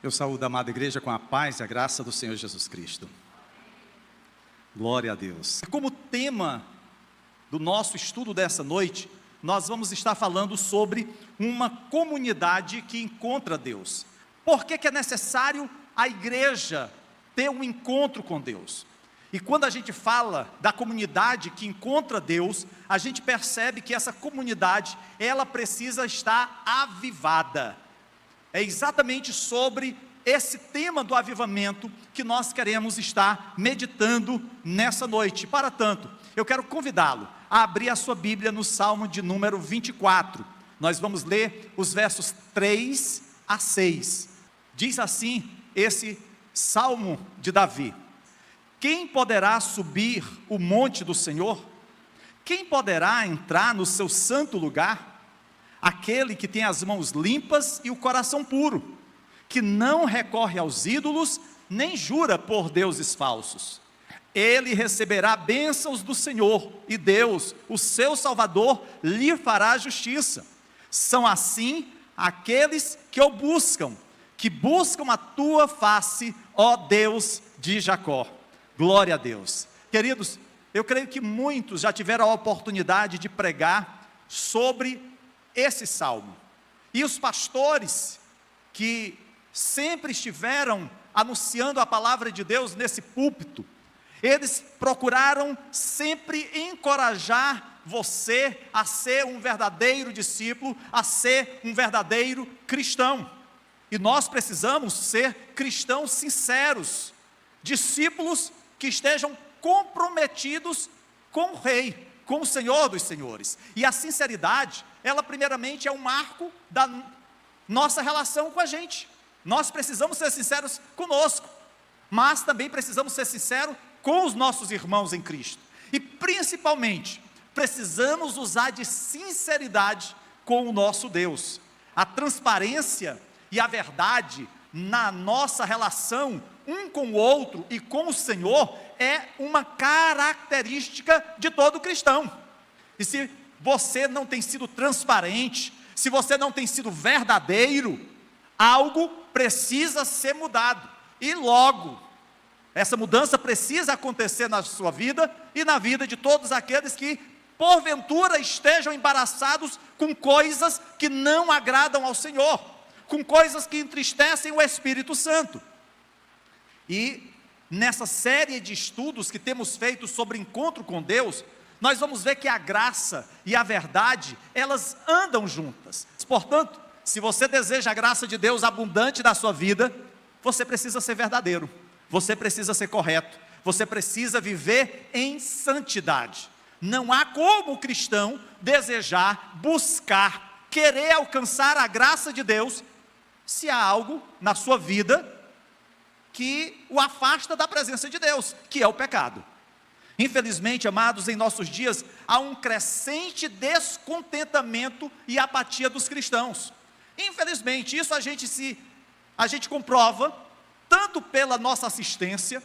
Eu saúdo a amada igreja com a paz e a graça do Senhor Jesus Cristo. Glória a Deus. Como tema do nosso estudo dessa noite, nós vamos estar falando sobre uma comunidade que encontra Deus. Por que é necessário a igreja ter um encontro com Deus? E quando a gente fala da comunidade que encontra Deus, a gente percebe que essa comunidade, ela precisa estar avivada. É exatamente sobre esse tema do avivamento que nós queremos estar meditando nessa noite. Para tanto, eu quero convidá-lo a abrir a sua Bíblia no Salmo de número 24. Nós vamos ler os versos 3 a 6. Diz assim esse Salmo de Davi: quem poderá subir o monte do Senhor? Quem poderá entrar no seu santo lugar? Aquele que tem as mãos limpas e o coração puro, que não recorre aos ídolos, nem jura por deuses falsos. Ele receberá bênçãos do Senhor, e Deus, o seu Salvador, lhe fará justiça. São assim aqueles que o buscam, que buscam a tua face, ó Deus de Jacó. Glória a Deus. Queridos, eu creio que muitos já tiveram a oportunidade de pregar sobre esse salmo, e os pastores que sempre estiveram anunciando a palavra de Deus nesse púlpito, eles procuraram sempre encorajar você a ser um verdadeiro discípulo, a ser um verdadeiro cristão. E nós precisamos ser cristãos sinceros, discípulos que estejam comprometidos com o Rei, com o Senhor dos Senhores. E a sinceridade, ela primeiramente é um marco da nossa relação com a gente. Nós precisamos ser sinceros conosco, mas também precisamos ser sinceros com os nossos irmãos em Cristo. E principalmente, precisamos usar de sinceridade com o nosso Deus. A transparência e a verdade na nossa relação um com o outro e com o Senhor é uma característica de todo cristão. E se você não tem sido transparente, se você não tem sido verdadeiro, algo precisa ser mudado. E logo, essa mudança precisa acontecer na sua vida e na vida de todos aqueles que porventura estejam embaraçados com coisas que não agradam ao Senhor, com coisas que entristecem o Espírito Santo. E nessa série de estudos que temos feito sobre encontro com Deus, nós vamos ver que a graça e a verdade, elas andam juntas. Portanto, se você deseja a graça de Deus abundante na sua vida, você precisa ser verdadeiro, você precisa ser correto, você precisa viver em santidade. Não há como o cristão desejar, buscar, querer alcançar a graça de Deus, se há algo na sua vida que o afasta da presença de Deus, que é o pecado. Infelizmente, amados, em nossos dias, há um crescente descontentamento e apatia dos cristãos. Infelizmente, isso a gente comprova, tanto pela nossa assistência,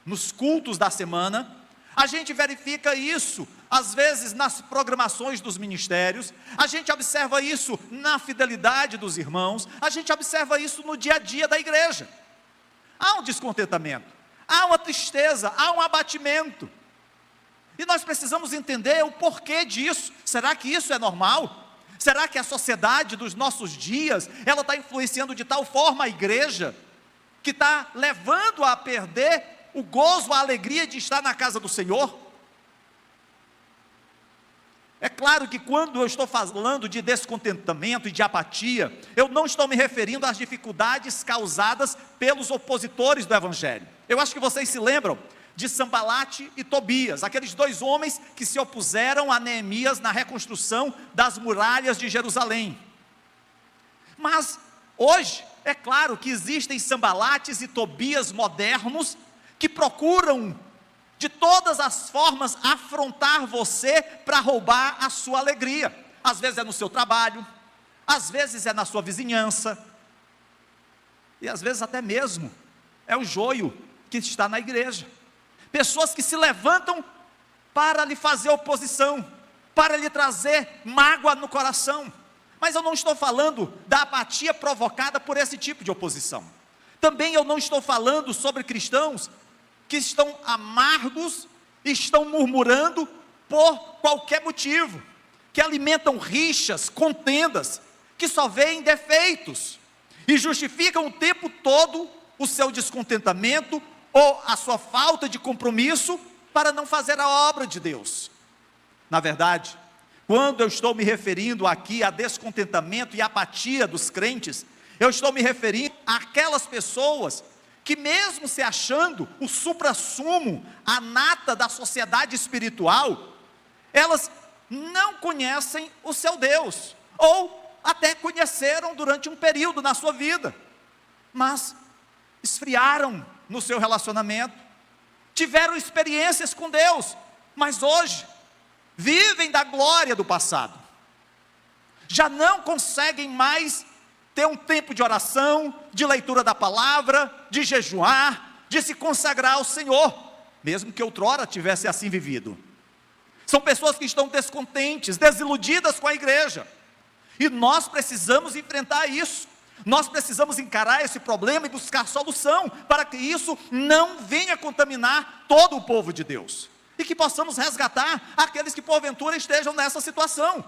nos cultos da semana, a gente verifica isso, às vezes, nas programações dos ministérios, a gente observa isso na fidelidade dos irmãos, a gente observa isso no dia a dia da igreja. Há um descontentamento, há uma tristeza, há um abatimento, e nós precisamos entender o porquê disso. Será que isso é normal? Será que a sociedade dos nossos dias, ela está influenciando de tal forma a igreja, que está levando a perder o gozo, a alegria de estar na casa do Senhor? É claro que quando eu estou falando de descontentamento e de apatia, eu não estou me referindo às dificuldades causadas pelos opositores do Evangelho. Eu acho que vocês se lembram de Sambalate e Tobias, aqueles dois homens que se opuseram a Neemias na reconstrução das muralhas de Jerusalém. Mas hoje, é claro que existem Sambalates e Tobias modernos que procuram de todas as formas afrontar você para roubar a sua alegria. Às vezes é no seu trabalho, às vezes é na sua vizinhança, e às vezes até mesmo é o joio que está na igreja. Pessoas que se levantam para lhe fazer oposição, para lhe trazer mágoa no coração. Mas eu não estou falando da apatia provocada por esse tipo de oposição. Também eu não estou falando sobre cristãos que estão amargos, estão murmurando por qualquer motivo, que alimentam rixas, contendas, que só veem defeitos e justificam o tempo todo o seu descontentamento ou a sua falta de compromisso para não fazer a obra de Deus. Na verdade, quando eu estou me referindo aqui a descontentamento e apatia dos crentes, eu estou me referindo àquelas pessoas que, mesmo se achando o suprassumo, a nata da sociedade espiritual, elas não conhecem o seu Deus, ou até conheceram durante um período na sua vida, mas esfriaram no seu relacionamento, tiveram experiências com Deus, mas hoje vivem da glória do passado, já não conseguem mais ter um tempo de oração, de leitura da palavra, de jejuar, de se consagrar ao Senhor, mesmo que outrora tivesse assim vivido. São pessoas que estão descontentes, desiludidas com a igreja, e nós precisamos enfrentar isso, nós precisamos encarar esse problema e buscar solução, para que isso não venha contaminar todo o povo de Deus, e que possamos resgatar aqueles que porventura estejam nessa situação,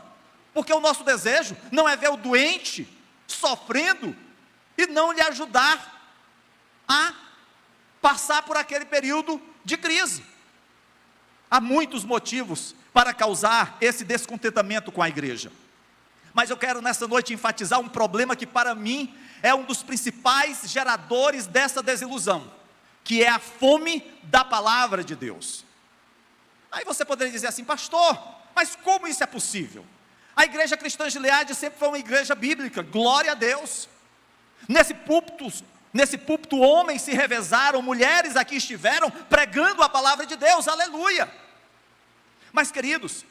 porque o nosso desejo não é ver o doente sofrendo e não lhe ajudar a passar por aquele período de crise. Há muitos motivos para causar esse descontentamento com a igreja, mas eu quero nessa noite enfatizar um problema que para mim é um dos principais geradores dessa desilusão, que é a fome da palavra de Deus. Aí você poderia dizer assim: pastor, mas como isso é possível? A igreja cristã de Gileade sempre foi uma igreja bíblica, glória a Deus. Nesse púlpito homens se revezaram, mulheres aqui estiveram pregando a palavra de Deus, aleluia. Mas queridos,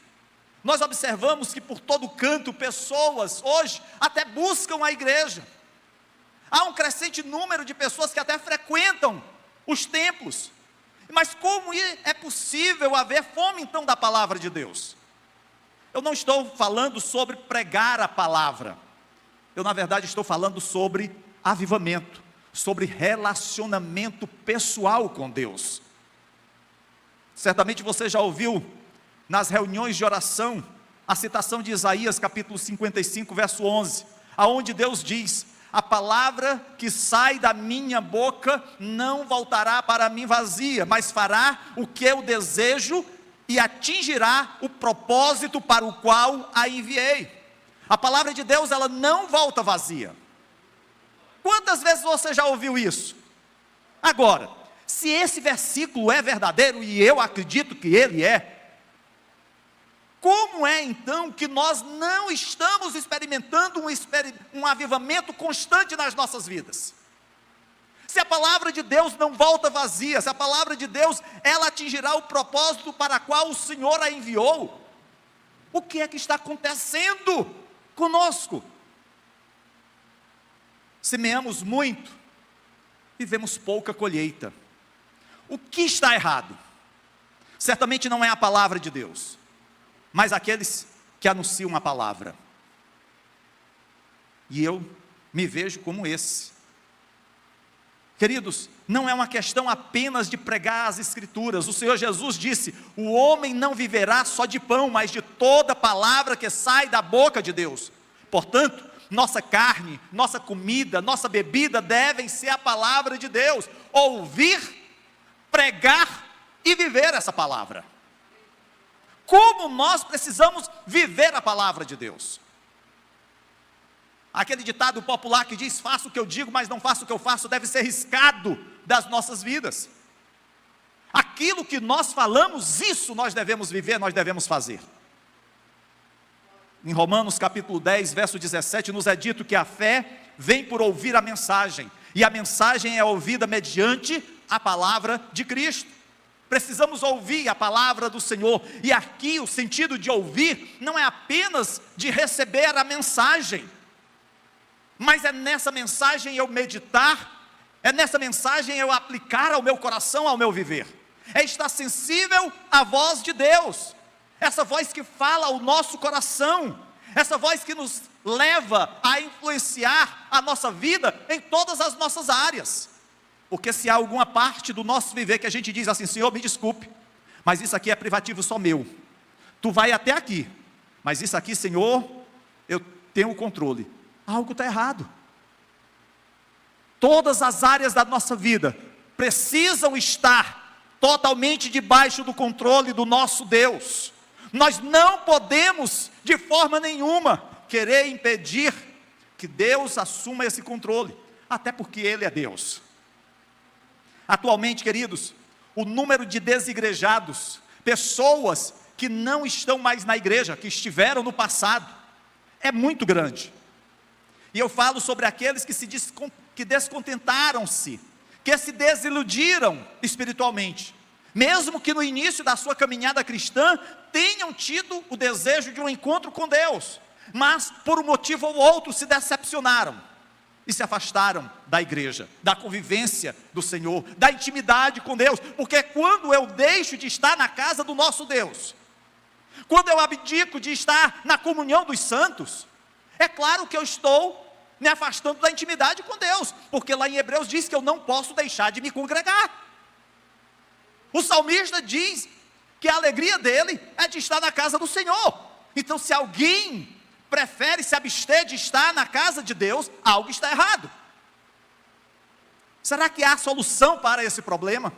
nós observamos que por todo canto pessoas hoje até buscam a igreja. Há um crescente número de pessoas que até frequentam os templos. Mas como é possível haver fome então da palavra de Deus? Eu não estou falando sobre pregar a palavra. Eu na verdade estou falando sobre avivamento, sobre relacionamento pessoal com Deus. Certamente você já ouviu nas reuniões de oração a citação de Isaías capítulo 55 verso 11, aonde Deus diz: a palavra que sai da minha boca não voltará para mim vazia, mas fará o que eu desejo e atingirá o propósito para o qual a enviei. A palavra de Deus, ela não volta vazia. Quantas vezes você já ouviu isso? Agora, se esse versículo é verdadeiro, e eu acredito que ele é, como é então que nós não estamos experimentando um avivamento constante nas nossas vidas? Se a palavra de Deus não volta vazia, se a palavra de Deus, ela atingirá o propósito para o qual o Senhor a enviou, o que é que está acontecendo conosco? Semeamos muito e vemos pouca colheita. O que está errado? Certamente não é a palavra de Deus, mas aqueles que anunciam a palavra. E eu me vejo como esse. Queridos, não é uma questão apenas de pregar as escrituras. O Senhor Jesus disse: o homem não viverá só de pão, mas de toda palavra que sai da boca de Deus. Portanto, nossa carne, nossa comida, nossa bebida devem ser a palavra de Deus. Ouvir, pregar e viver essa palavra. Como nós precisamos viver a palavra de Deus? Aquele ditado popular que diz: faço o que eu digo, mas não faço o que eu faço, deve ser riscado das nossas vidas. Aquilo que nós falamos, isso nós devemos viver, nós devemos fazer. Em Romanos capítulo 10, verso 17, nos é dito que a fé vem por ouvir a mensagem, e a mensagem é ouvida mediante a palavra de Cristo. Precisamos ouvir a palavra do Senhor, e aqui o sentido de ouvir não é apenas de receber a mensagem, mas é nessa mensagem eu meditar, é nessa mensagem eu aplicar ao meu coração, ao meu viver, é estar sensível à voz de Deus, essa voz que fala ao nosso coração, essa voz que nos leva a influenciar a nossa vida em todas as nossas áreas. Porque se há alguma parte do nosso viver que a gente diz assim: Senhor, me desculpe, mas isso aqui é privativo só meu. Tu vai até aqui, mas isso aqui, Senhor, eu tenho o controle. Algo está errado. Todas as áreas da nossa vida precisam estar totalmente debaixo do controle do nosso Deus. Nós não podemos, de forma nenhuma, querer impedir que Deus assuma esse controle, até porque Ele é Deus. Atualmente, queridos, o número de desigrejados, pessoas que não estão mais na igreja, que estiveram no passado, é muito grande. E eu falo sobre aqueles que descontentaram-se, que se desiludiram espiritualmente, mesmo que no início da sua caminhada cristã, tenham tido o desejo de um encontro com Deus, mas por um motivo ou outro se decepcionaram, e se afastaram da igreja, da convivência do Senhor, da intimidade com Deus, porque quando eu deixo de estar na casa do nosso Deus, quando eu abdico de estar na comunhão dos santos, é claro que eu estou me afastando da intimidade com Deus, porque lá em Hebreus diz que eu não posso deixar de me congregar. O salmista diz que a alegria dele é de estar na casa do Senhor. Então, se alguém prefere se abster de estar na casa de Deus, algo está errado. Será que há solução para esse problema?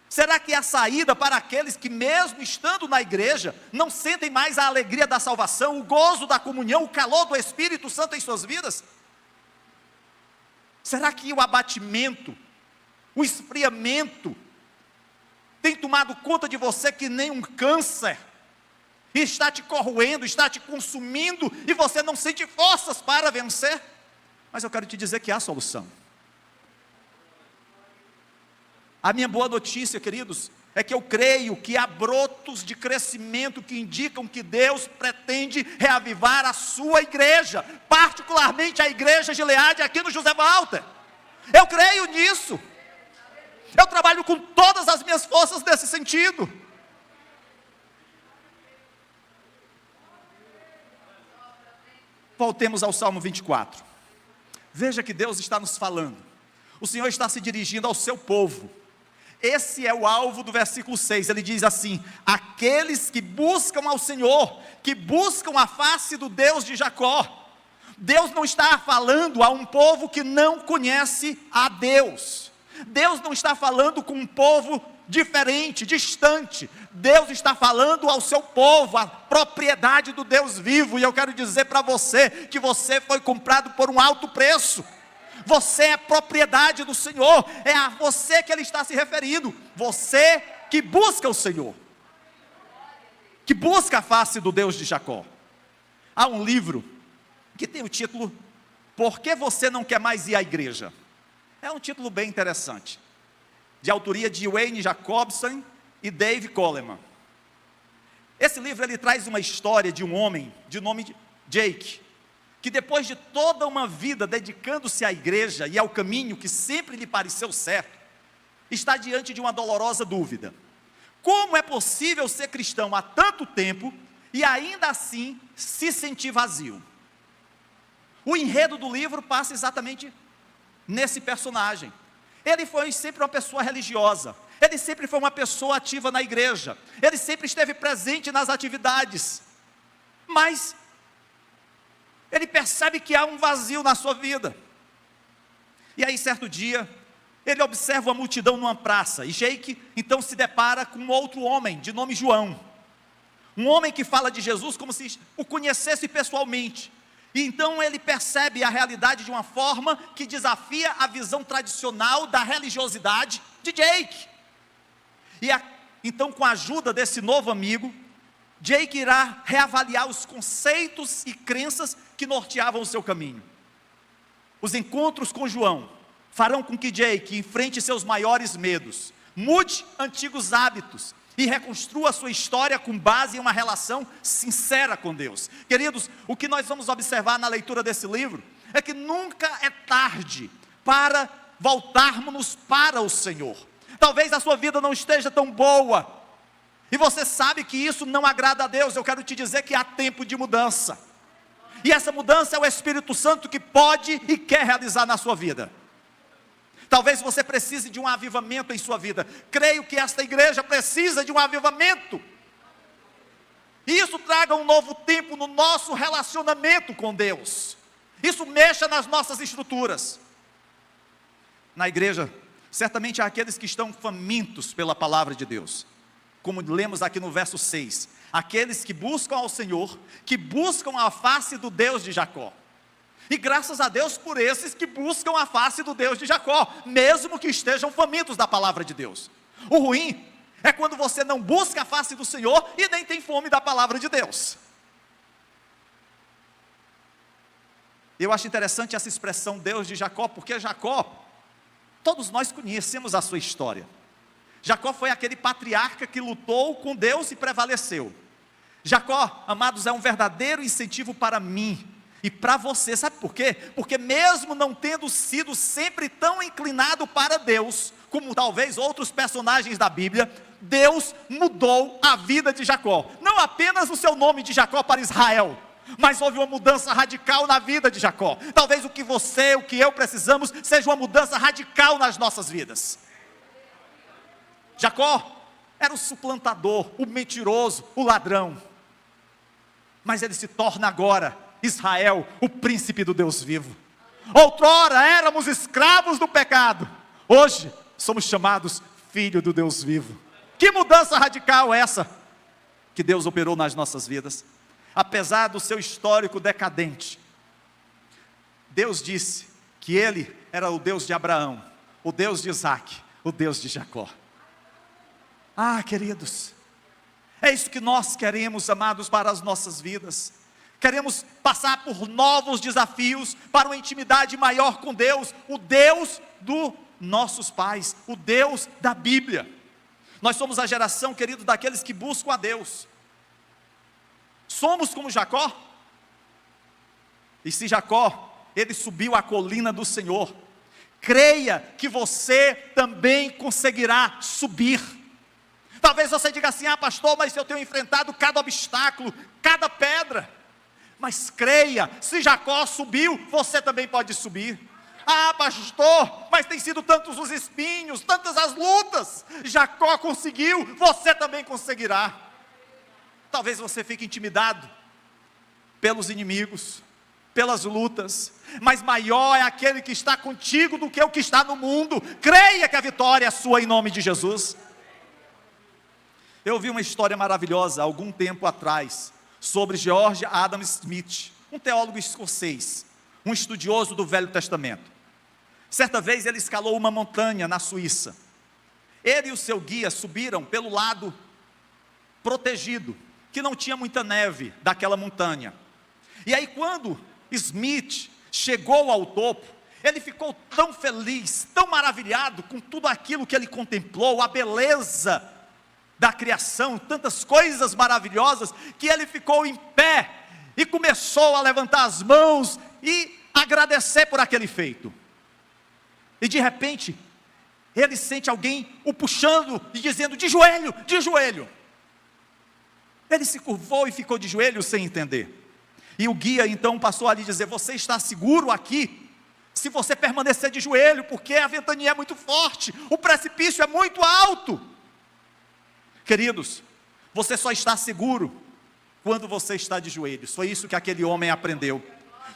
Será que há saída para aqueles que, mesmo estando na igreja, não sentem mais a alegria da salvação, o gozo da comunhão, o calor do Espírito Santo em suas vidas? Será que o abatimento, o esfriamento, tem tomado conta de você que nem um câncer, e está te corroendo, está te consumindo, e você não sente forças para vencer? Mas eu quero te dizer que há solução. A minha boa notícia, queridos, é que eu creio que há brotos de crescimento que indicam que Deus pretende reavivar a sua igreja, particularmente a igreja Gileade aqui no José Walter. Eu creio nisso. Eu trabalho com todas as minhas forças nesse sentido. Voltemos ao Salmo 24. Veja que Deus está nos falando. O Senhor está se dirigindo ao seu povo. Esse é o alvo do versículo 6, ele diz assim: aqueles que buscam ao Senhor, que buscam a face do Deus de Jacó. Deus não está falando a um povo que não conhece a Deus. Deus não está falando com um povo diferente, distante. Deus está falando ao seu povo, a propriedade do Deus vivo. E eu quero dizer para você, que você foi comprado por um alto preço. Você é propriedade do Senhor, é a você que Ele está se referindo, você que busca o Senhor, que busca a face do Deus de Jacó. Há um livro que tem o título, Por que você não quer mais ir à igreja? É um título bem interessante, de autoria de Wayne Jacobson e Dave Coleman. Esse livro ele traz uma história de um homem de nome Jake, que depois de toda uma vida dedicando-se à igreja e ao caminho que sempre lhe pareceu certo, está diante de uma dolorosa dúvida: como é possível ser cristão há tanto tempo e ainda assim se sentir vazio? O enredo do livro passa exatamente nesse personagem. Ele foi sempre uma pessoa religiosa, ele sempre foi uma pessoa ativa na igreja, ele sempre esteve presente nas atividades, mas ele percebe que há um vazio na sua vida. E aí certo dia, ele observa uma multidão numa praça, e Jake então se depara com um outro homem, de nome João. Um homem que fala de Jesus como se o conhecesse pessoalmente. E então ele percebe a realidade de uma forma que desafia a visão tradicional da religiosidade de Jake. Então, com a ajuda desse novo amigo, Jake irá reavaliar os conceitos e crenças que norteavam o seu caminho. Os encontros com João farão com que Jake enfrente seus maiores medos, mude antigos hábitos e reconstrua a sua história com base em uma relação sincera com Deus. Queridos, o que nós vamos observar na leitura desse livro é que nunca é tarde para voltarmos para o Senhor. Talvez a sua vida não esteja tão boa, e você sabe que isso não agrada a Deus. Eu quero te dizer que há tempo de mudança, e essa mudança é o Espírito Santo que pode e quer realizar na sua vida. Talvez você precise de um avivamento em sua vida. Creio que esta igreja precisa de um avivamento. E isso traga um novo tempo no nosso relacionamento com Deus. Isso mexa nas nossas estruturas. Na igreja, certamente há aqueles que estão famintos pela palavra de Deus. Como lemos aqui no verso 6. Aqueles que buscam ao Senhor, que buscam a face do Deus de Jacó. E graças a Deus por esses que buscam a face do Deus de Jacó, mesmo que estejam famintos da palavra de Deus. O ruim é quando você não busca a face do Senhor e nem tem fome da palavra de Deus. Eu acho interessante essa expressão Deus de Jacó, porque Jacó, todos nós conhecemos a sua história. Jacó foi aquele patriarca que lutou com Deus e prevaleceu. Jacó, amados, é um verdadeiro incentivo para mim e para você, sabe por quê? Porque mesmo não tendo sido sempre tão inclinado para Deus, como talvez outros personagens da Bíblia, Deus mudou a vida de Jacó. Não apenas o seu nome de Jacó para Israel, mas houve uma mudança radical na vida de Jacó. Talvez o que você, o que eu precisamos, seja uma mudança radical nas nossas vidas. Jacó era o suplantador, o mentiroso, o ladrão. Mas ele se torna agora Israel, o príncipe do Deus vivo. Outrora éramos escravos do pecado, hoje somos chamados filho do Deus vivo. Que mudança radical é essa que Deus operou nas nossas vidas? Apesar do seu histórico decadente, Deus disse que Ele era o Deus de Abraão, o Deus de Isaac, o Deus de Jacó. Ah, queridos, é isso que nós queremos, amados, para as nossas vidas. Queremos passar por novos desafios, para uma intimidade maior com Deus, o Deus dos nossos pais, o Deus da Bíblia. Nós somos a geração, queridos, daqueles que buscam a Deus. Somos como Jacó? E se Jacó, ele subiu a colina do Senhor, creia que você também conseguirá subir. Talvez você diga assim: ah, pastor, mas eu tenho enfrentado cada obstáculo, cada pedra. Mas creia, se Jacó subiu, você também pode subir. Ah, pastor, mas tem sido tantos os espinhos, tantas as lutas. Jacó conseguiu, você também conseguirá. Talvez você fique intimidado pelos inimigos, pelas lutas, mas maior é aquele que está contigo do que o que está no mundo. Creia que a vitória é sua em nome de Jesus. Eu ouvi uma história maravilhosa algum tempo atrás sobre George Adam Smith, um teólogo escocês, um estudioso do Velho Testamento. Certa vez ele escalou uma montanha na Suíça. Ele e o seu guia subiram pelo lado protegido, que não tinha muita neve daquela montanha. E aí quando Smith chegou ao topo, ele ficou tão feliz, tão maravilhado com tudo aquilo que ele contemplou, a beleza da criação, tantas coisas maravilhosas, que ele ficou em pé e começou a levantar as mãos e agradecer por aquele feito. E de repente, ele sente alguém o puxando e dizendo: de joelho, de joelho. Ele se curvou e ficou de joelho sem entender. E o guia então passou a lhe dizer: você está seguro aqui? Se você permanecer de joelho, porque a ventania é muito forte, o precipício é muito alto. Queridos, você só está seguro quando você está de joelhos. Foi isso que aquele homem aprendeu.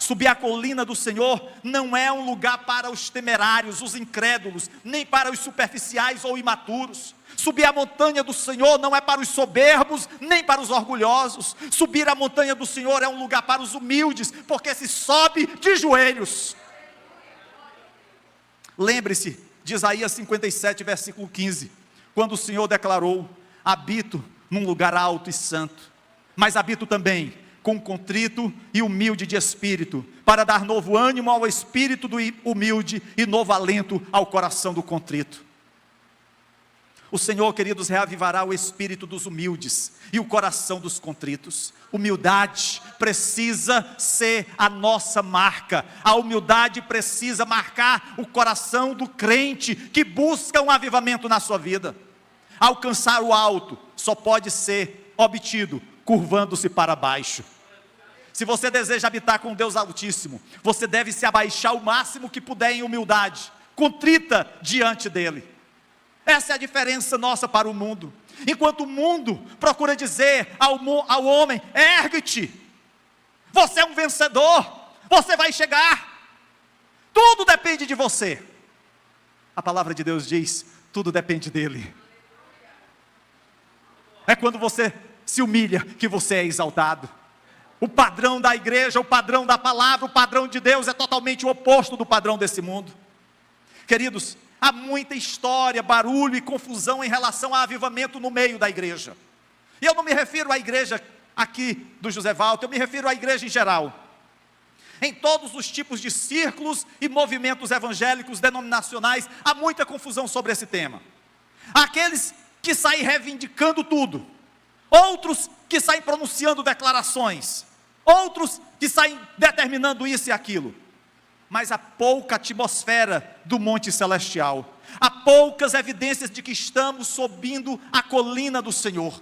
Subir a colina do Senhor não é um lugar para os temerários, os incrédulos, nem para os superficiais ou imaturos. Subir a montanha do Senhor não é para os soberbos, nem para os orgulhosos. Subir a montanha do Senhor é um lugar para os humildes, porque se sobe de joelhos. Lembre-se de Isaías 57, versículo 15, quando o Senhor declarou: habito num lugar alto e santo, mas habito também com contrito e humilde de espírito, para dar novo ânimo ao espírito do humilde e novo alento ao coração do contrito. O Senhor, queridos, reavivará o espírito dos humildes e o coração dos contritos. Humildade precisa ser a nossa marca. A humildade precisa marcar o coração do crente que busca um avivamento na sua vida. Alcançar o alto só pode ser obtido curvando-se para baixo. Se você deseja habitar com Deus Altíssimo, você deve se abaixar o máximo que puder em humildade, contrita diante dele. Essa é a diferença nossa para o mundo. Enquanto o mundo procura dizer ao homem: ergue-te, você é um vencedor, você vai chegar, tudo depende de você. A palavra de Deus diz: tudo depende dele. É quando você se humilha que você é exaltado. O padrão da igreja, o padrão da palavra, o padrão de Deus é totalmente o oposto do padrão desse mundo. Queridos, há muita história, barulho e confusão em relação a avivamento no meio da igreja. E eu não me refiro à igreja aqui do José Walter, eu me refiro à igreja em geral. Em todos os tipos de círculos e movimentos evangélicos denominacionais, há muita confusão sobre esse tema. Há aqueles que saem reivindicando tudo, outros que saem pronunciando declarações, outros que saem determinando isso e aquilo. Mas há pouca atmosfera do Monte Celestial, há poucas evidências de que estamos subindo a colina do Senhor.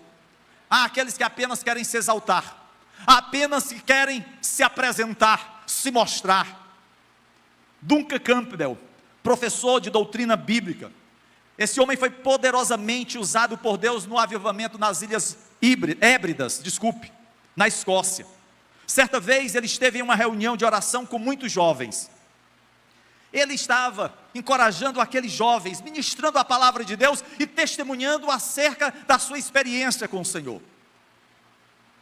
Há aqueles que apenas querem se exaltar, há apenas que querem se apresentar, se mostrar. Duncan Campbell, professor de doutrina bíblica, esse homem foi poderosamente usado por Deus no avivamento nas Ilhas Hébridas, na Escócia. Certa vez ele esteve em uma reunião de oração com muitos jovens. Ele estava encorajando aqueles jovens, ministrando a palavra de Deus e testemunhando acerca da sua experiência com o Senhor.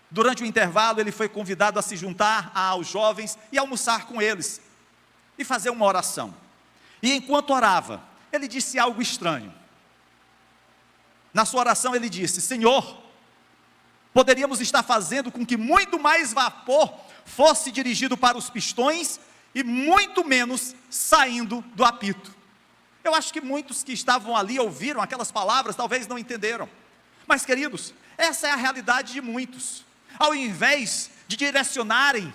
Durante o intervalo, ele foi convidado a se juntar aos jovens e almoçar com eles, e fazer uma oração. E enquanto orava, ele disse algo estranho. Na sua oração ele disse: Senhor, poderíamos estar fazendo com que muito mais vapor fosse dirigido para os pistões e muito menos saindo do apito. Eu acho que muitos que estavam ali ouviram aquelas palavras, talvez não entenderam. Mas queridos, essa é a realidade de muitos. Ao invés de direcionarem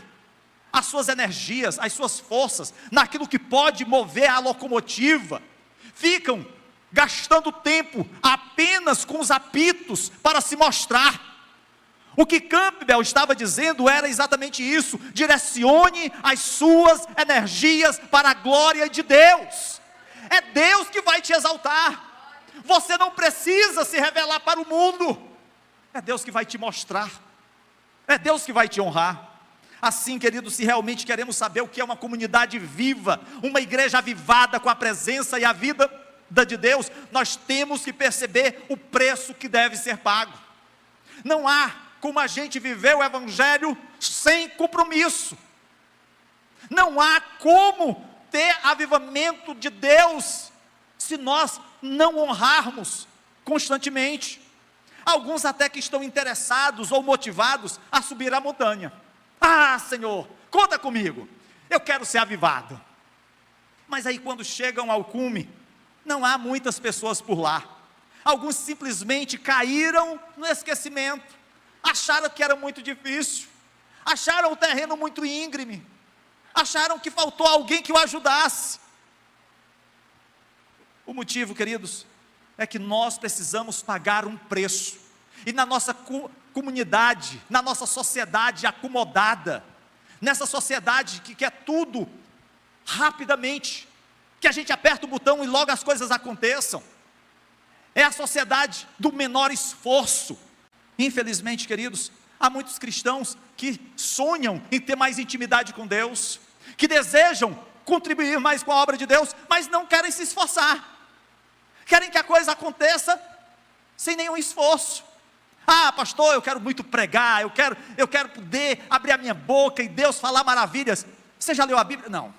as suas energias, as suas forças, naquilo que pode mover a locomotiva, ficam gastando tempo apenas com os apitos para se mostrar. O que Campbell estava dizendo era exatamente isso: direcione as suas energias para a glória de Deus. É Deus que vai te exaltar. Você não precisa se revelar para o mundo, é Deus que vai te mostrar, é Deus que vai te honrar. Assim, queridos, se realmente queremos saber o que é uma comunidade viva, uma igreja avivada com a presença e a vida de Deus, nós temos que perceber o preço que deve ser pago. Não há como a gente viver o evangelho sem compromisso. Não há como ter avivamento de Deus se nós não honrarmos constantemente. Alguns até que estão interessados ou motivados a subir a montanha. Ah, Senhor, conta comigo, eu quero ser avivado. Mas aí quando chegam ao cume, não há muitas pessoas por lá. Alguns simplesmente caíram no esquecimento, acharam que era muito difícil, acharam o terreno muito íngreme, acharam que faltou alguém que o ajudasse. O motivo, queridos, é que nós precisamos pagar um preço. E na nossa comunidade, na nossa sociedade acomodada, nessa sociedade que quer tudo rapidamente, que a gente aperta o botão e logo as coisas aconteçam, é a sociedade do menor esforço. Infelizmente, queridos, há muitos cristãos que sonham em ter mais intimidade com Deus, que desejam contribuir mais com a obra de Deus, mas não querem se esforçar, querem que a coisa aconteça sem nenhum esforço. Ah, pastor, eu quero muito pregar, eu quero poder abrir a minha boca e Deus falar maravilhas. Você já leu a Bíblia? Não,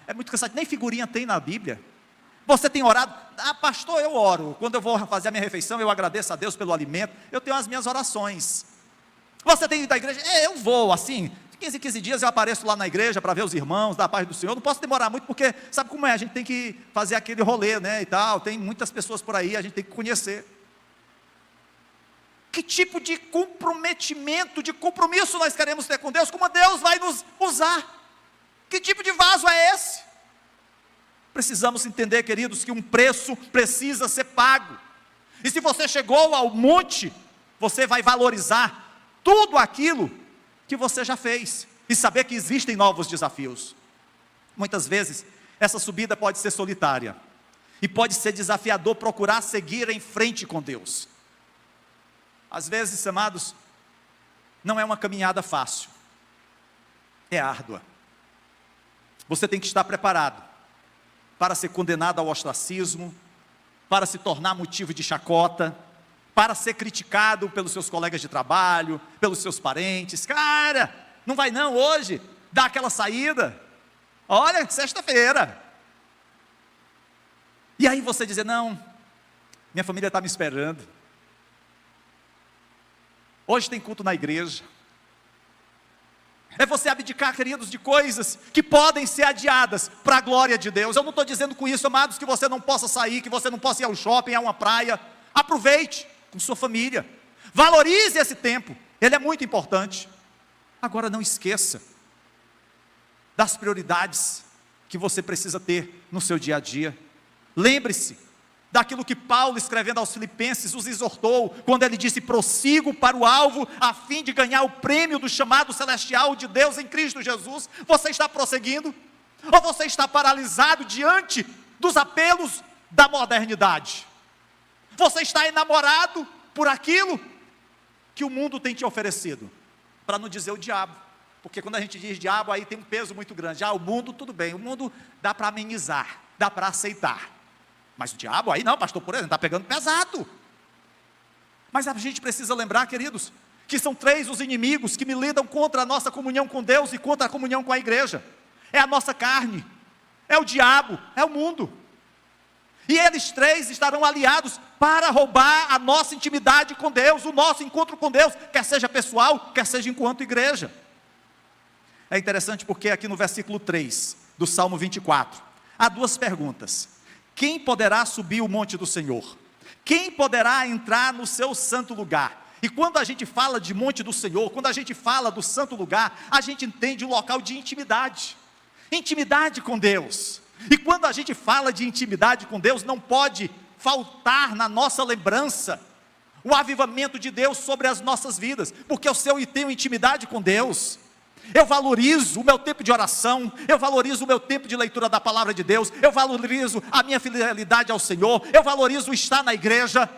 é muito cansativo, nem figurinha tem na Bíblia. Você tem orado? Ah, pastor, eu oro, quando eu vou fazer a minha refeição, eu agradeço a Deus pelo alimento, eu tenho as minhas orações. Você tem ido à igreja? Eu vou, assim, de 15 em 15 dias eu apareço lá na igreja para ver os irmãos, dar a paz do Senhor. Não posso demorar muito, porque sabe como é, a gente tem que fazer aquele rolê, né, e tal, tem muitas pessoas por aí, a gente tem que conhecer. Que tipo de comprometimento, de compromisso nós queremos ter com Deus? Como Deus vai nos usar? Que tipo de vaso é esse? Precisamos entender, queridos, que um preço precisa ser pago. E se você chegou ao monte, você vai valorizar tudo aquilo que você já fez, e saber que existem novos desafios. Muitas vezes, essa subida pode ser solitária, e pode ser desafiador procurar seguir em frente com Deus. Às vezes, amados, não é uma caminhada fácil, é árdua. Você tem que estar preparado para ser condenado ao ostracismo, para se tornar motivo de chacota, para ser criticado pelos seus colegas de trabalho, pelos seus parentes. Cara, não vai não hoje, dá aquela saída, olha, sexta-feira. E aí você dizer, não, minha família está me esperando, hoje tem culto na igreja. É você abdicar, queridos, de coisas que podem ser adiadas para a glória de Deus. Eu não estou dizendo com isso, amados, que você não possa sair, que você não possa ir ao shopping, a uma praia. Aproveite com sua família, valorize esse tempo, ele é muito importante. Agora não esqueça das prioridades que você precisa ter no seu dia a dia. Lembre-se daquilo que Paulo, escrevendo aos Filipenses, os exortou, quando ele disse, prossigo para o alvo, a fim de ganhar o prêmio do chamado celestial de Deus em Cristo Jesus. Você está prosseguindo? Ou você está paralisado diante dos apelos da modernidade? Você está enamorado por aquilo que o mundo tem te oferecido, para não dizer o diabo, porque quando a gente diz diabo, aí tem um peso muito grande. O mundo, tudo bem, o mundo dá para amenizar, dá para aceitar. Mas o diabo, aí não, pastor, por exemplo, está pegando pesado. Mas a gente precisa lembrar, queridos, que são 3 os inimigos que milidam contra a nossa comunhão com Deus e contra a comunhão com a igreja. É a nossa carne, é o diabo, é o mundo. E eles 3 estarão aliados para roubar a nossa intimidade com Deus, o nosso encontro com Deus, quer seja pessoal, quer seja enquanto igreja. É interessante porque aqui no versículo 3 do Salmo 24, há 2 perguntas. Quem poderá subir o monte do Senhor? Quem poderá entrar no seu santo lugar? E quando a gente fala de monte do Senhor, quando a gente fala do santo lugar, a gente entende um local de intimidade. Intimidade com Deus. E quando a gente fala de intimidade com Deus, não pode faltar na nossa lembrança o avivamento de Deus sobre as nossas vidas, porque eu tenho intimidade com Deus. Eu valorizo o meu tempo de oração, eu valorizo o meu tempo de leitura da palavra de Deus, eu valorizo a minha fidelidade ao Senhor, eu valorizo estar na igreja.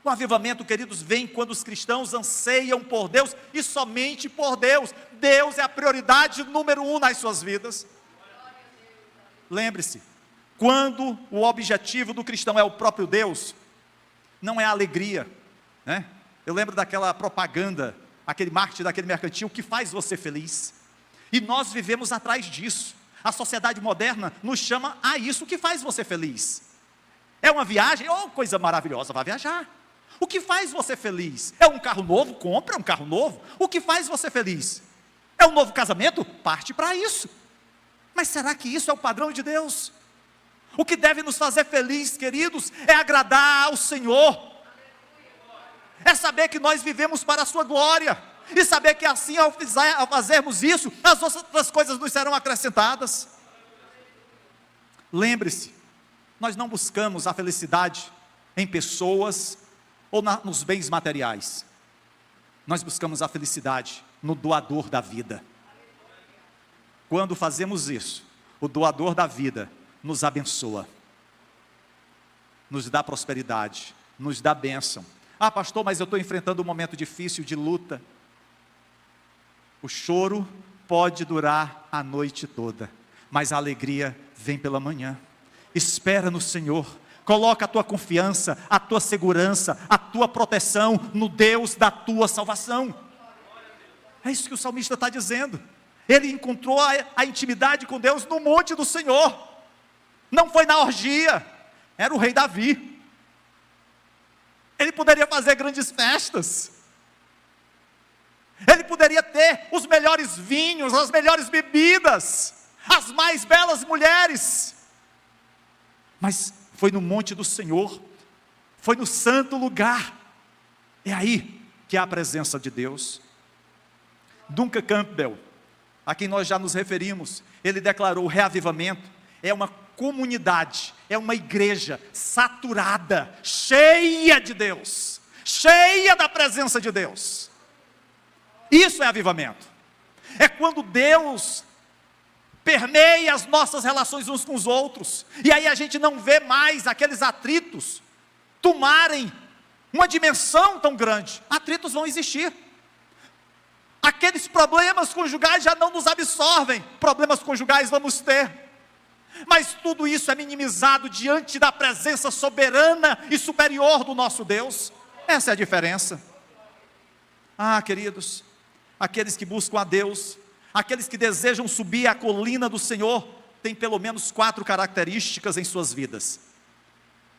O avivamento, queridos, vem quando os cristãos anseiam por Deus e somente por Deus. Deus é a prioridade número 1 nas suas vidas. Lembre-se, quando o objetivo do cristão é o próprio Deus, não é a alegria, né? Eu lembro daquela propaganda, aquele marketing daquele mercantil, que faz você feliz, e nós vivemos atrás disso. A sociedade moderna nos chama a isso, que faz você feliz. É uma viagem, oh, coisa maravilhosa, vai viajar. O que faz você feliz? É um carro novo? Compra um carro novo. O que faz você feliz? É um novo casamento? Parte para isso. Mas será que isso é o padrão de Deus? O que deve nos fazer feliz, queridos, é agradar ao Senhor, é saber que nós vivemos para a sua glória, e saber que assim, ao fazermos isso, as outras coisas nos serão acrescentadas. Lembre-se, nós não buscamos a felicidade em pessoas ou nos bens materiais, nós buscamos a felicidade no doador da vida. Quando fazemos isso, o doador da vida nos abençoa, nos dá prosperidade, nos dá bênção. Ah, pastor, mas eu estou enfrentando um momento difícil de luta. O choro pode durar a noite toda, mas a alegria vem pela manhã. Espera no Senhor, coloca a tua confiança, a tua segurança, a tua proteção no Deus da tua salvação. É isso que o salmista está dizendo. Ele encontrou a intimidade com Deus no monte do Senhor. Não foi na orgia, era o rei Davi. Ele poderia fazer grandes festas, ele poderia ter os melhores vinhos, as melhores bebidas, as mais belas mulheres, mas foi no monte do Senhor, foi no santo lugar. É aí que há a presença de Deus. Duncan Campbell, a quem nós já nos referimos, ele declarou: o reavivamento é uma comunidade, é uma igreja saturada, cheia de Deus, cheia da presença de Deus. Isso é avivamento. É quando Deus permeia as nossas relações uns com os outros, e aí a gente não vê mais aqueles atritos tomarem uma dimensão tão grande. Atritos vão existir, aqueles problemas conjugais já não nos absorvem, problemas conjugais vamos ter, mas tudo isso é minimizado diante da presença soberana e superior do nosso Deus. Essa é a diferença. Queridos, aqueles que buscam a Deus, aqueles que desejam subir a colina do Senhor, têm pelo menos 4 características em suas vidas.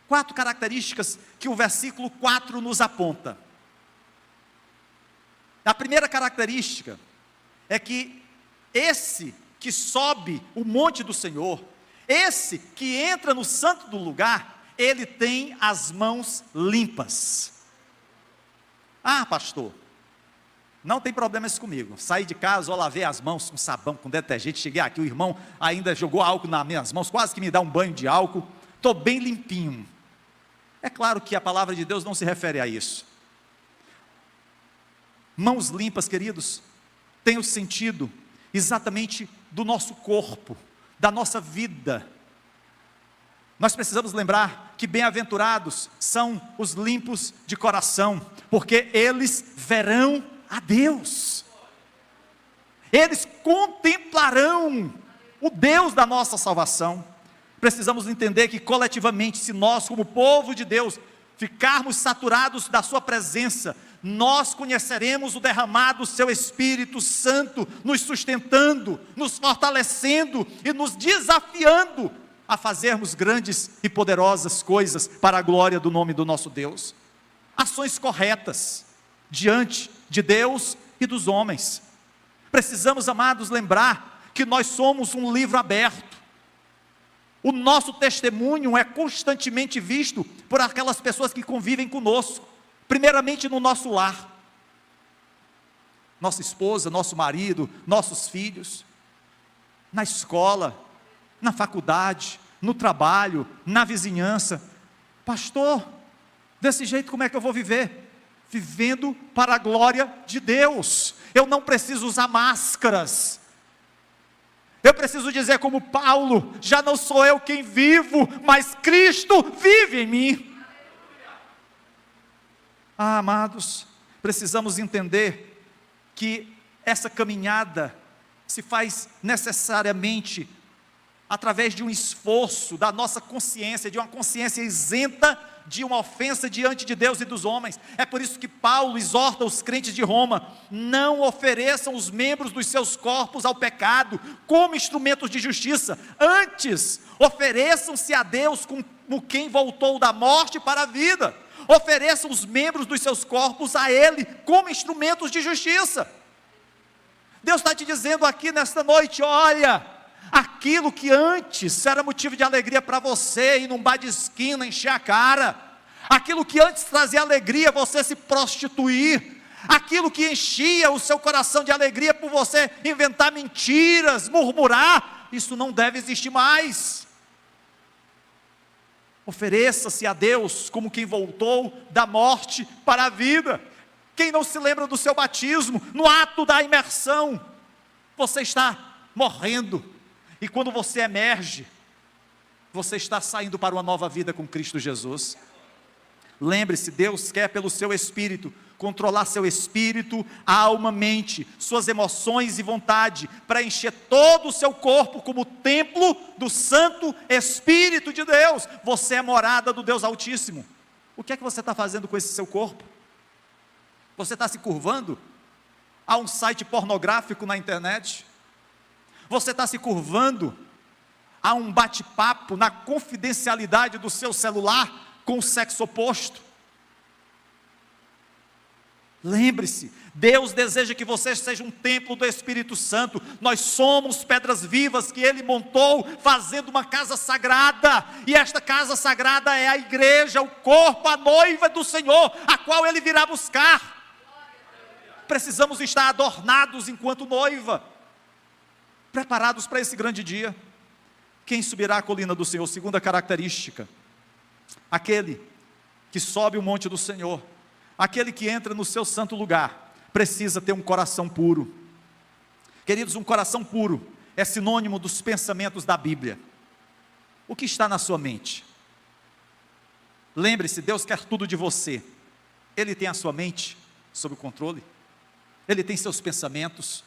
4 características que o versículo 4 nos aponta. A primeira característica é que esse que sobe o monte do Senhor, esse que entra no santo do lugar, ele tem as mãos limpas. Pastor, não tem problemas comigo, saí de casa, eu lavei as mãos com sabão, com detergente, cheguei aqui, o irmão ainda jogou álcool nas minhas mãos, quase que me dá um banho de álcool, estou bem limpinho. É claro que a palavra de Deus não se refere a isso. Mãos limpas, queridos, tem o sentido exatamente do nosso corpo, da nossa vida. Nós precisamos lembrar que bem-aventurados são os limpos de coração, porque eles verão a Deus, eles contemplarão o Deus da nossa salvação. Precisamos entender que coletivamente, se nós como povo de Deus, ficarmos saturados da sua presença, nós conheceremos o derramado do seu Espírito Santo, nos sustentando, nos fortalecendo e nos desafiando a fazermos grandes e poderosas coisas para a glória do nome do nosso Deus. Ações corretas diante de Deus e dos homens. Precisamos, amados, lembrar que nós somos um livro aberto. O nosso testemunho é constantemente visto por aquelas pessoas que convivem conosco, primeiramente no nosso lar, nossa esposa, nosso marido, nossos filhos, na escola, na faculdade, no trabalho, na vizinhança. Pastor, desse jeito como é que eu vou viver? Vivendo para a glória de Deus. Eu não preciso usar máscaras. Eu preciso dizer como Paulo: já não sou eu quem vivo, mas Cristo vive em mim. Amados, precisamos entender que essa caminhada se faz necessariamente através de um esforço da nossa consciência, de uma consciência isenta de uma ofensa diante de Deus e dos homens. É por isso que Paulo exorta os crentes de Roma: não ofereçam os membros dos seus corpos ao pecado como instrumentos de justiça, antes ofereçam-se a Deus como quem voltou da morte para a vida. Ofereçam os membros dos seus corpos a Ele como instrumentos de justiça. Deus está te dizendo aqui nesta noite: olha, aquilo que antes era motivo de alegria para você, ir num bar de esquina, encher a cara, aquilo que antes trazia alegria, você se prostituir, aquilo que enchia o seu coração de alegria por você inventar mentiras, murmurar, isso não deve existir mais. Ofereça-se a Deus como quem voltou da morte para a vida. Quem não se lembra do seu batismo, no ato da imersão, você está morrendo, e quando você emerge, você está saindo para uma nova vida com Cristo Jesus. Lembre-se, Deus quer pelo seu Espírito controlar seu espírito, alma, mente, suas emoções e vontade, para encher todo o seu corpo como templo do Santo Espírito de Deus. Você é morada do Deus Altíssimo. O que é que você está fazendo com esse seu corpo? Você está se curvando a um site pornográfico na internet? Você está se curvando a um bate-papo na confidencialidade do seu celular com o sexo oposto? Lembre-se, Deus deseja que você seja um templo do Espírito Santo. Nós somos pedras vivas que Ele montou, fazendo uma casa sagrada, e esta casa sagrada é a igreja, o corpo, a noiva do Senhor, a qual Ele virá buscar. Precisamos estar adornados enquanto noiva, preparados para esse grande dia. Quem subirá à colina do Senhor? Segunda característica: aquele que sobe o monte do Senhor, aquele que entra no seu santo lugar, precisa ter um coração puro. Queridos, um coração puro é sinônimo dos pensamentos da Bíblia. O que está na sua mente? Lembre-se, Deus quer tudo de você. Ele tem a sua mente sob o controle. Ele tem seus pensamentos.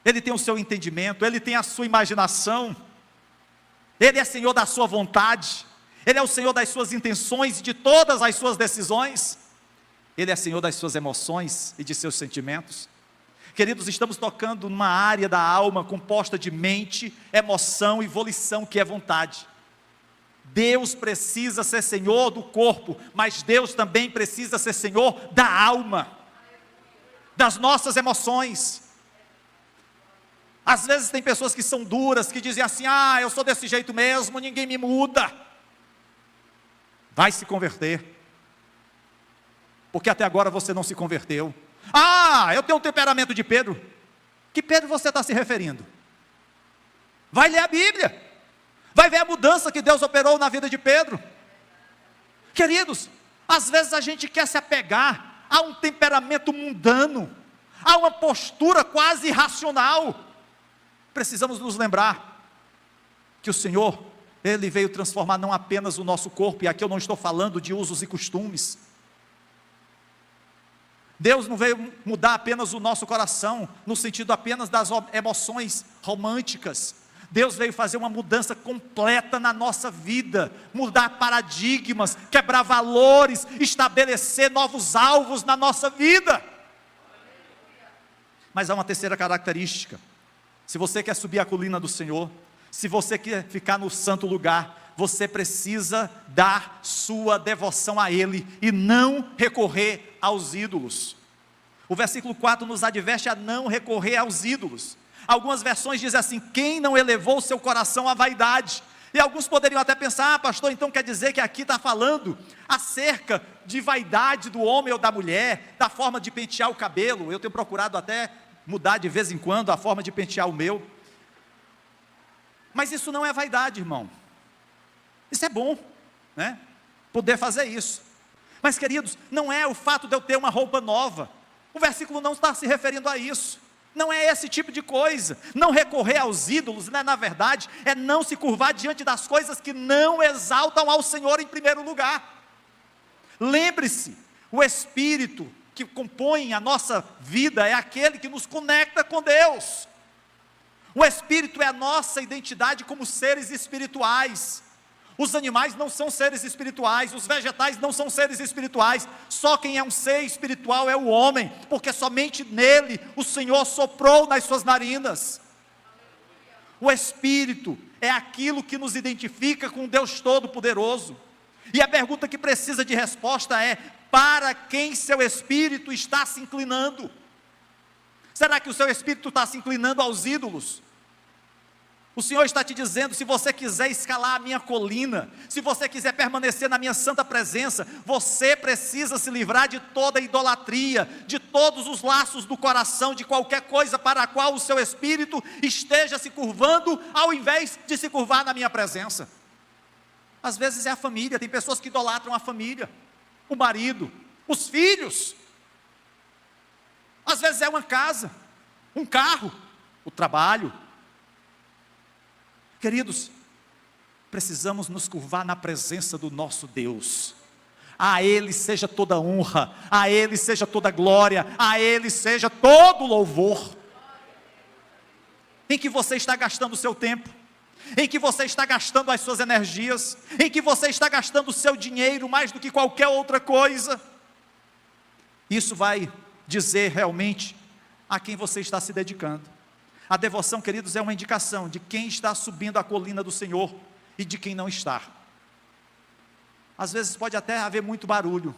Ele tem o seu entendimento. Ele tem a sua imaginação. Ele é Senhor da sua vontade. Ele é o Senhor das suas intenções e de todas as suas decisões. Ele é Senhor das suas emoções e de seus sentimentos. Queridos, estamos tocando numa área da alma composta de mente, emoção e volição, que é vontade. Deus precisa ser Senhor do corpo, mas Deus também precisa ser Senhor da alma, das nossas emoções. Às vezes tem pessoas que são duras, que dizem assim: eu sou desse jeito mesmo, ninguém me muda. Vai se converter, porque até agora você não se converteu. Eu tenho um temperamento de Pedro. Que Pedro você está se referindo? Vai ler a Bíblia, vai ver a mudança que Deus operou na vida de Pedro. Queridos, às vezes a gente quer se apegar a um temperamento mundano, a uma postura quase irracional. Precisamos nos lembrar que o Senhor, Ele veio transformar não apenas o nosso corpo, e aqui eu não estou falando de usos e costumes. Deus não veio mudar apenas o nosso coração, no sentido apenas das emoções românticas. Deus veio fazer uma mudança completa na nossa vida, mudar paradigmas, quebrar valores, estabelecer novos alvos na nossa vida. Mas há uma terceira característica: se você quer subir a colina do Senhor, se você quer ficar no santo lugar, você precisa dar sua devoção a Ele, e não recorrer aos ídolos. O versículo 4 nos adverte a não recorrer aos ídolos. Algumas versões dizem assim: quem não elevou seu coração à vaidade. E alguns poderiam até pensar: pastor, então quer dizer que aqui está falando acerca de vaidade do homem ou da mulher, da forma de pentear o cabelo. Eu tenho procurado até mudar de vez em quando a forma de pentear o meu. Mas isso não é vaidade, irmão. Isso é bom, né? Poder fazer isso. Mas, queridos, não é o fato de eu ter uma roupa nova. O versículo não está se referindo a isso. Não é esse tipo de coisa. Não recorrer aos ídolos, né? Na verdade, é não se curvar diante das coisas que não exaltam ao Senhor em primeiro lugar. Lembre-se, o Espírito que compõe a nossa vida é aquele que nos conecta com Deus. O Espírito é a nossa identidade como seres espirituais. Os animais não são seres espirituais, os vegetais não são seres espirituais. Só quem é um ser espiritual é o homem, porque somente nele o Senhor soprou nas suas narinas. O Espírito é aquilo que nos identifica com Deus Todo-Poderoso. E a pergunta que precisa de resposta é: para quem seu espírito está se inclinando? Será que o seu espírito está se inclinando aos ídolos? O Senhor está te dizendo: se você quiser escalar a minha colina, se você quiser permanecer na minha santa presença, você precisa se livrar de toda idolatria, de todos os laços do coração, de qualquer coisa para a qual o seu espírito esteja se curvando, ao invés de se curvar na minha presença. Às vezes é a família, tem pessoas que idolatram a família, o marido, os filhos. Às vezes é uma casa, um carro, o trabalho. Queridos, precisamos nos curvar na presença do nosso Deus. A Ele seja toda honra, a Ele seja toda glória, a Ele seja todo louvor. Em que você está gastando o seu tempo? Em que você está gastando as suas energias? Em que você está gastando o seu dinheiro mais do que qualquer outra coisa? Isso vai dizer realmente a quem você está se dedicando. A devoção, queridos, é uma indicação de quem está subindo a colina do Senhor e de quem não está. Às vezes pode até haver muito barulho,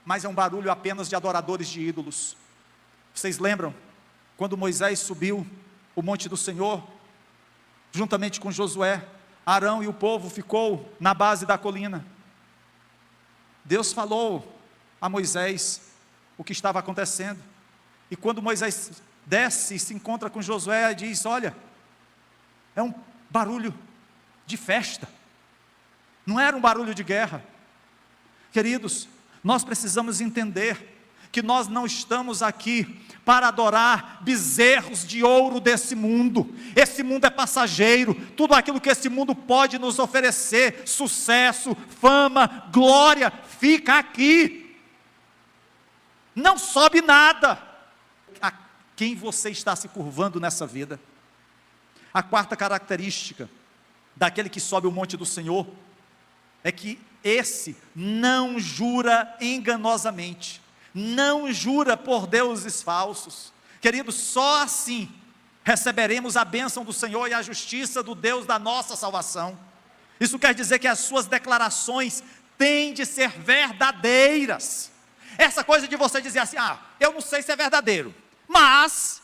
mas é um barulho apenas de adoradores de ídolos. Vocês lembram quando Moisés subiu o monte do Senhor, juntamente com Josué? Arão e o povo ficou na base da colina. Deus falou a Moisés o que estava acontecendo, e quando Moisés desce e se encontra com Josué, e diz: olha, é um barulho de festa, não era um barulho de guerra. Queridos, nós precisamos entender que nós não estamos aqui para adorar bezerros de ouro desse mundo. Esse mundo é passageiro. Tudo aquilo que esse mundo pode nos oferecer, sucesso, fama, glória, fica aqui. Não sobe nada. A quem você está se curvando nessa vida? A quarta característica daquele que sobe o monte do Senhor é que esse não jura enganosamente, não jura por deuses falsos. Queridos, só assim receberemos a bênção do Senhor e a justiça do Deus da nossa salvação. Isso quer dizer que as suas declarações têm de ser verdadeiras. Essa coisa de você dizer assim, eu não sei se é verdadeiro, mas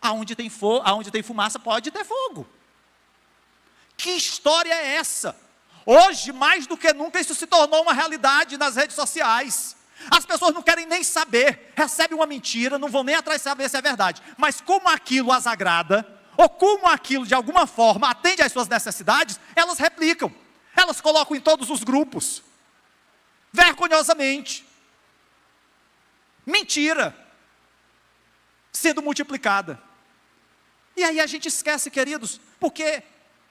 aonde tem fumaça pode ter fogo. Que história é essa? Hoje, mais do que nunca, isso se tornou uma realidade nas redes sociais. As pessoas não querem nem saber, recebem uma mentira, não vão nem atrás saber se é verdade. Mas como aquilo as agrada, ou como aquilo de alguma forma atende às suas necessidades, elas replicam. Elas colocam em todos os grupos. Vergonhosamente. Mentira sendo multiplicada. E aí a gente esquece, queridos, porque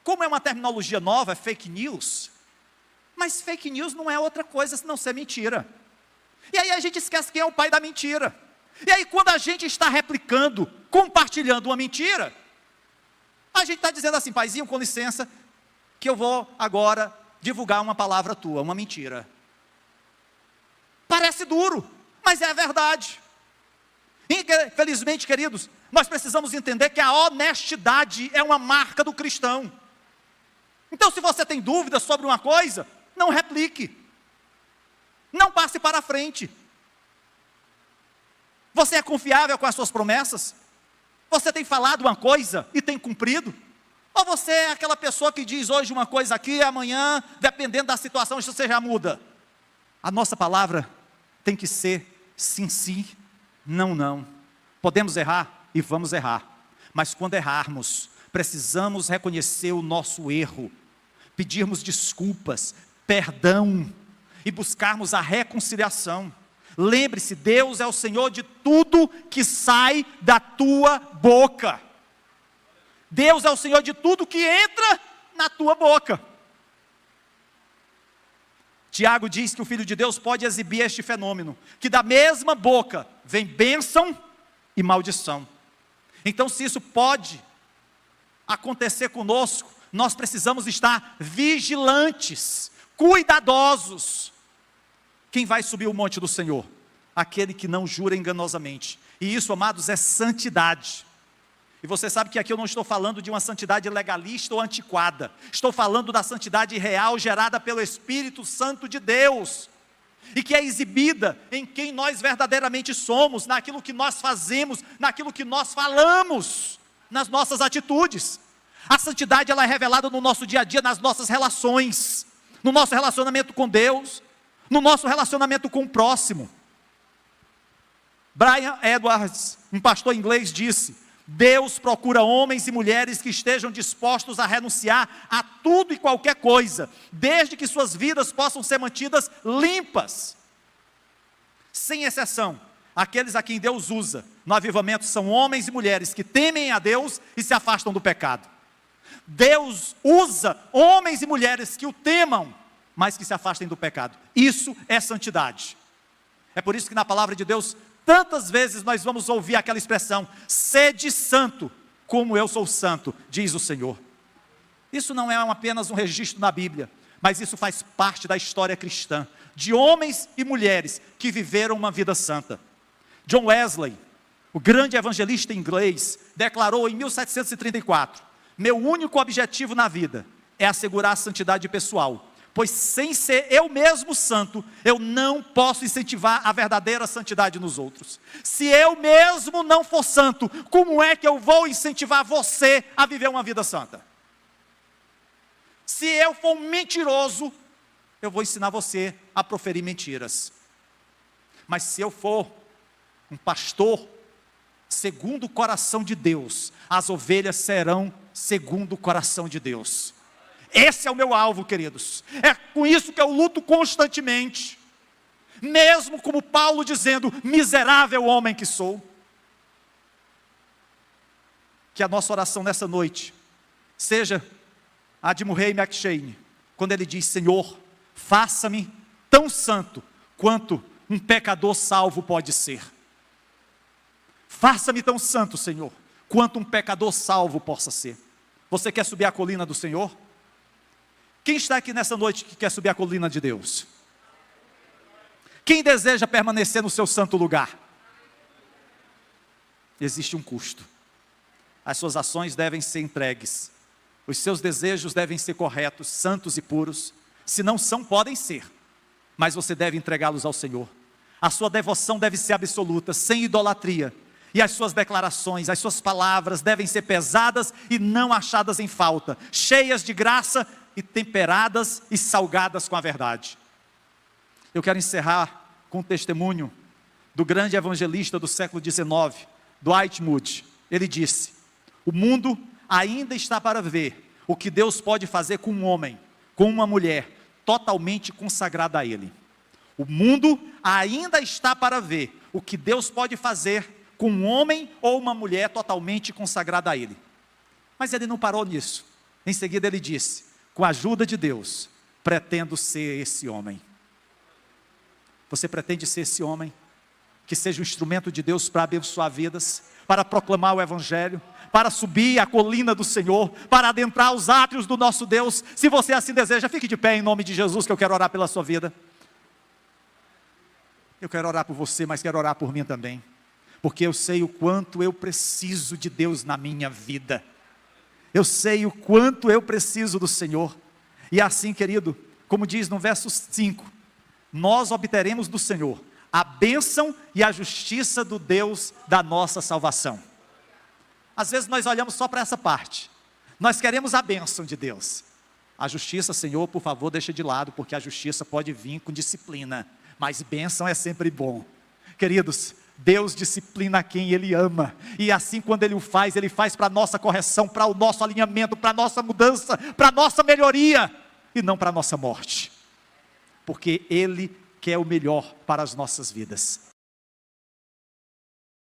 como é uma terminologia nova, é fake news, mas fake news não é outra coisa senão ser mentira. E aí a gente esquece quem é o pai da mentira. E aí quando a gente está replicando, compartilhando uma mentira, a gente está dizendo assim, paizinho, com licença, que eu vou agora divulgar uma palavra tua, uma mentira. Parece duro, mas é a verdade. Infelizmente, queridos, nós precisamos entender que a honestidade é uma marca do cristão. Então, se você tem dúvidas sobre uma coisa, não replique. Não passe para a frente. Você é confiável com as suas promessas? Você tem falado uma coisa e tem cumprido? Ou você é aquela pessoa que diz hoje uma coisa aqui, e amanhã, dependendo da situação, você já muda? A nossa palavra tem que ser sim, sim, não, não. Podemos errar e vamos errar. Mas quando errarmos, precisamos reconhecer o nosso erro, pedirmos desculpas, perdão e buscarmos a reconciliação. Lembre-se, Deus é o Senhor de tudo que sai da tua boca. Deus é o Senhor de tudo que entra na tua boca. Tiago diz que o Filho de Deus pode exibir este fenômeno, que da mesma boca vem bênção e maldição. Então, se isso pode acontecer conosco, nós precisamos estar vigilantes, cuidadosos. Quem vai subir o monte do Senhor? Aquele que não jura enganosamente. E isso, amados, é santidade. E você sabe que aqui eu não estou falando de uma santidade legalista ou antiquada. Estou falando da santidade real gerada pelo Espírito Santo de Deus. E que é exibida em quem nós verdadeiramente somos, naquilo que nós fazemos, naquilo que nós falamos, nas nossas atitudes. A santidade ela é revelada no nosso dia a dia, nas nossas relações, no nosso relacionamento com Deus, no nosso relacionamento com o próximo. Brian Edwards, um pastor inglês, disse: Deus procura homens e mulheres que estejam dispostos a renunciar a tudo e qualquer coisa, desde que suas vidas possam ser mantidas limpas. Sem exceção, aqueles a quem Deus usa no avivamento são homens e mulheres que temem a Deus e se afastam do pecado. Deus usa homens e mulheres que o temam, mas que se afastem do pecado. Isso é santidade. É por isso que na palavra de Deus, tantas vezes nós vamos ouvir aquela expressão: sede santo, como eu sou santo, diz o Senhor. Isso não é apenas um registro na Bíblia, mas isso faz parte da história cristã, de homens e mulheres que viveram uma vida santa. John Wesley, o grande evangelista inglês, declarou em 1734, meu único objetivo na vida é assegurar a santidade pessoal, pois sem ser eu mesmo santo, eu não posso incentivar a verdadeira santidade nos outros. Se eu mesmo não for santo, como é que eu vou incentivar você a viver uma vida santa? Se eu for um mentiroso, eu vou ensinar você a proferir mentiras. Mas se eu for um pastor segundo o coração de Deus, as ovelhas serão segundo o coração de Deus. Esse é o meu alvo, queridos. É com isso que eu luto constantemente. mesmo como Paulo dizendo, miserável homem que sou. Que a nossa oração nessa noite seja a de Murray McCheyne, quando ele diz, Senhor, faça-me tão santo quanto um pecador salvo pode ser. Faça-me tão santo, Senhor, quanto um pecador salvo possa ser. Você quer subir a colina do Senhor? Quem está aqui nessa noite que quer subir a colina de Deus? Quem deseja permanecer no seu santo lugar? Existe um custo. As suas ações devem ser entregues. Os seus desejos devem ser corretos, santos e puros. Se não são, podem ser. Mas você deve entregá-los ao Senhor. A sua devoção deve ser absoluta, sem idolatria. E as suas declarações, as suas palavras devem ser pesadas e não achadas em falta, cheias de graça e temperadas e salgadas com a verdade. Eu quero encerrar com um testemunho do grande evangelista do século XIX, Dwight Moody. Ele disse, o mundo ainda está para ver o que Deus pode fazer com um homem, com uma mulher, totalmente consagrada a Ele. O mundo ainda está para ver o que Deus pode fazer com um homem ou uma mulher totalmente consagrada a Ele. Mas ele não parou nisso. Em seguida ele disse, com a ajuda de Deus, pretendo ser esse homem. Você pretende ser esse homem? Que seja um instrumento de Deus para abençoar vidas, para proclamar o Evangelho, para subir a colina do Senhor, para adentrar os átrios do nosso Deus. Se você assim deseja, fique de pé em nome de Jesus, que eu quero orar pela sua vida. Eu quero orar por você, mas quero orar por mim também. Porque eu sei o quanto eu preciso de Deus na minha vida. Eu sei o quanto eu preciso do Senhor. E assim, querido, como diz no verso 5, nós obteremos do Senhor a bênção e a justiça do Deus da nossa salvação. Às vezes nós olhamos só para essa parte. Nós queremos a bênção de Deus. A justiça, Senhor, por favor, deixa de lado, porque a justiça pode vir com disciplina. Mas bênção é sempre bom. Queridos, Deus disciplina quem Ele ama, e assim quando Ele o faz, Ele faz para a nossa correção, para o nosso alinhamento, para a nossa mudança, para a nossa melhoria, e não para a nossa morte, porque Ele quer o melhor para as nossas vidas.